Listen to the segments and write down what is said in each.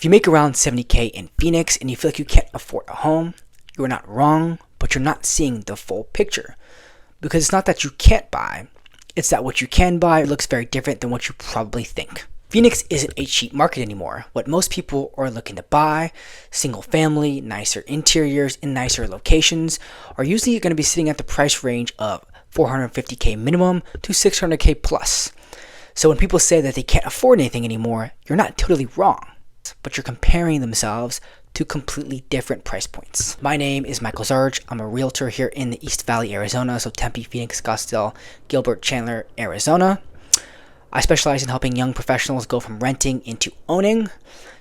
you make around 70K in Phoenix and you feel like you can't afford a home, you're not wrong, but you're not seeing the full picture. Because it's not that you can't buy, it's that what you can buy looks very different than what you probably think. Phoenix isn't a cheap market anymore. What most people are looking to buy, single family, nicer interiors, in nicer locations, are usually going to be sitting at the price range of 450K minimum to 600K plus. So when people say that they can't afford anything anymore, you're not totally wrong, but you're comparing themselves to completely different price points. My name is Michael Zarge. I'm a realtor here in the East Valley, Arizona, so Tempe, Phoenix, Scottsdale, Gilbert, Chandler, Arizona. I specialize in helping young professionals go from renting into owning.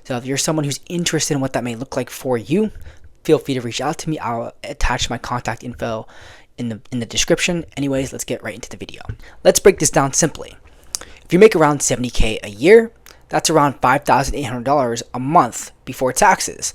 So if you're someone who's interested in what that may look like for you, feel free to reach out to me. I'll attach my contact info in the description. Anyways, let's get right into the video. Let's break this down simply. If you make around 70K a year, that's around $5,800 a month before taxes.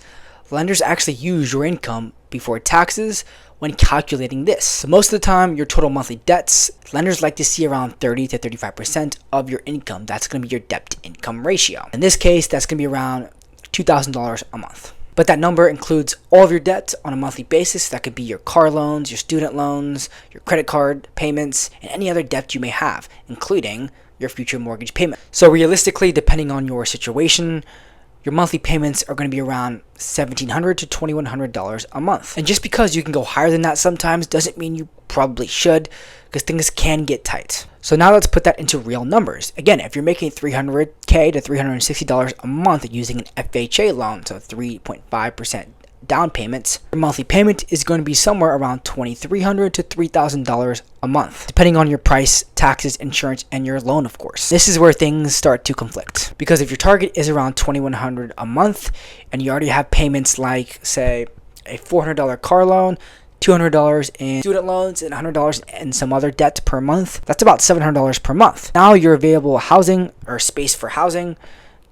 Lenders actually use your income before taxes when calculating this. So most of the time, your total monthly debts, lenders like to see around 30 to 35% of your income. That's going to be your debt to income ratio. In this case, that's going to be around $2,000 a month. But that number includes all of your debt on a monthly basis. That could be your car loans, your student loans, your credit card payments, and any other debt you may have, including your future mortgage payment. So realistically, depending on your situation, your monthly payments are going to be around $1,700 to $2,100 a month. And just because you can go higher than that sometimes doesn't mean you probably should, because things can get tight. So now let's put that into real numbers. Again, if you're making $300K to $360 a month using an FHA loan, so 3.5% down payments, your monthly payment is going to be somewhere around $2,300 to $3,000 a month, depending on your price, taxes, insurance, and your loan, of course. This is where things start to conflict, because if your target is around $2,100 a month and you already have payments like, say, a $400 car loan, $200 in student loans, and $100 in some other debt per month, that's about $700 per month. Now your available housing or space for housing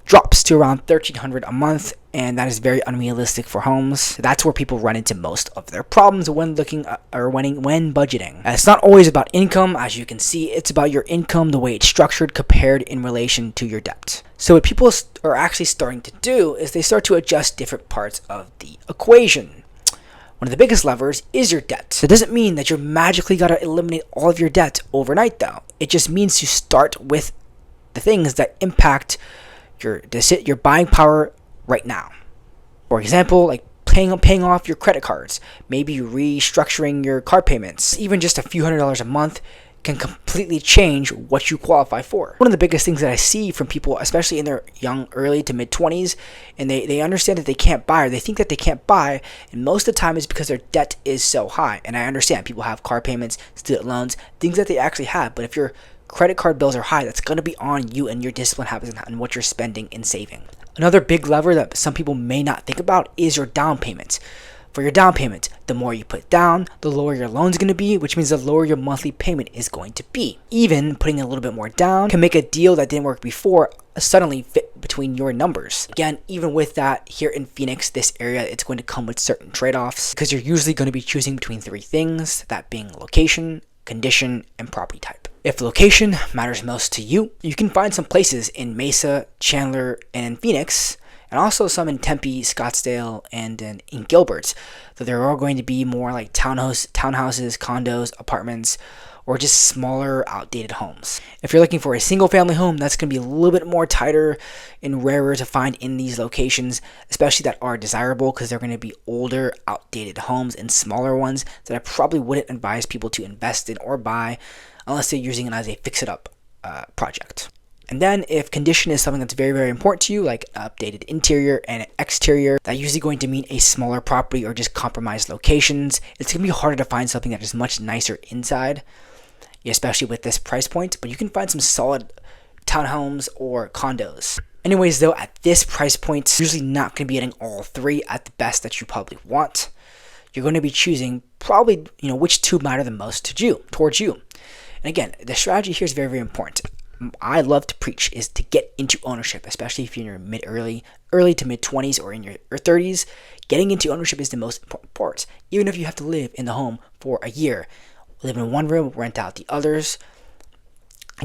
drops to around $1,300 a month, and that is very unrealistic for homes. That's where people run into most of their problems when looking or when budgeting. And it's not always about income, as you can see. It's about your income, the way it's structured compared in relation to your debt. So what people are actually starting to do is they start to adjust different parts of the equation. One of the biggest levers is your debt. It doesn't mean that you're magically got to eliminate all of your debt overnight, though. It just means to start with the things that impact your buying power right now. For example, like paying off your credit cards, maybe restructuring your car payments. Even just a few $100s a month can completely change what you qualify for. One of the biggest things that I see from people, especially in their young, early to mid-20s, and they understand that they can't buy, or they think that they can't buy, and most of the time it's because their debt is so high. And I understand people have car payments, student loans, things that they actually have, but if your credit card bills are high, that's going to be on you and your discipline habits and what you're spending and saving. Another big lever that some people may not think about is your down payment. For your down payment, the more you put down, the lower your loan's going to be, which means the lower your monthly payment is going to be. Even putting a little bit more down can make a deal that didn't work before suddenly fit between your numbers. Again, even with that, here in Phoenix, this area, it's going to come with certain trade-offs, because you're usually going to be choosing between three things, that being location, condition, and property type. If location matters most to you, you can find some places in Mesa, Chandler, and in Phoenix, and also some in Tempe, Scottsdale, and in Gilbert. So they're all going to be more like townhouses, condos, apartments, or just smaller, outdated homes. If you're looking for a single family home, that's going to be a little bit more tighter and rarer to find in these locations, especially that are desirable, because they're going to be older, outdated homes and smaller ones that I probably wouldn't advise people to invest in or buy unless they're using it as a fix-it-up project. And then if condition is something that's very, very important to you, like updated interior and exterior, that's usually going to mean a smaller property or just compromised locations. It's going to be harder to find something that is much nicer inside, especially with this price point, but you can find some solid townhomes or condos. Anyways, though, at this price point, you're usually not going to be getting all three at the best that you probably want. You're going to be choosing probably, which two matter the most towards you. And again, the strategy here is very, very important. I love to preach is to get into ownership, especially if you're in your early to mid 20s or in your 30s. Getting into ownership is the most important part. Even if you have to live in the home for a year, live in one room, rent out the others,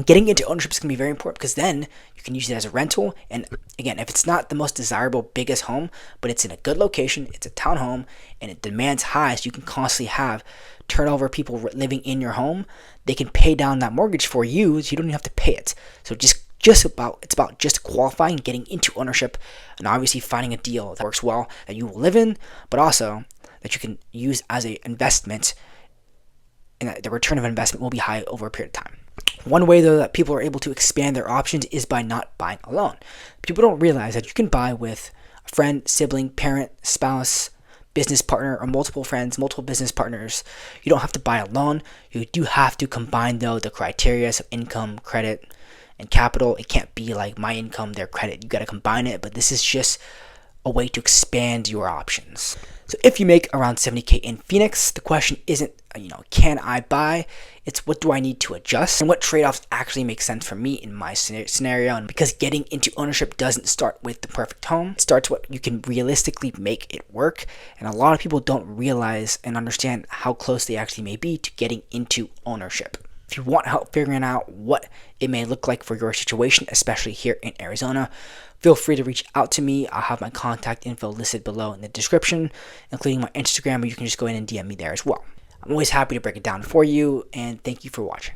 Getting into ownership is going to be very important because then you can use it as a rental. And again, if it's not the most desirable, biggest home, but it's in a good location, it's a townhome, and it demands high, so you can constantly have turnover people living in your home. They can pay down that mortgage for you, so you don't even have to pay it. So it's about just qualifying, getting into ownership, and obviously finding a deal that works well that you will live in, but also that you can use as an investment, and that the return of investment will be high over a period of time. One way, though, that people are able to expand their options is by not buying alone. People don't realize that you can buy with a friend, sibling, parent, spouse, business partner, or multiple friends, multiple business partners. You don't have to buy alone. You do have to combine, though, the criteria of income, credit, and capital. It can't be like my income, their credit. You got to combine it, but this is just a way to expand your options. So if you make around 70K in Phoenix, the question isn't, can I buy? It's what do I need to adjust and what trade-offs actually make sense for me in my scenario. And because getting into ownership doesn't start with the perfect home, it starts what you can realistically make it work. And a lot of people don't realize and understand how close they actually may be to getting into ownership. If you want help figuring out what it may look like for your situation, especially here in Arizona, feel free to reach out to me. I'll have my contact info listed below in the description, including my Instagram, where you can just go in and DM me there as well. I'm always happy to break it down for you, and thank you for watching.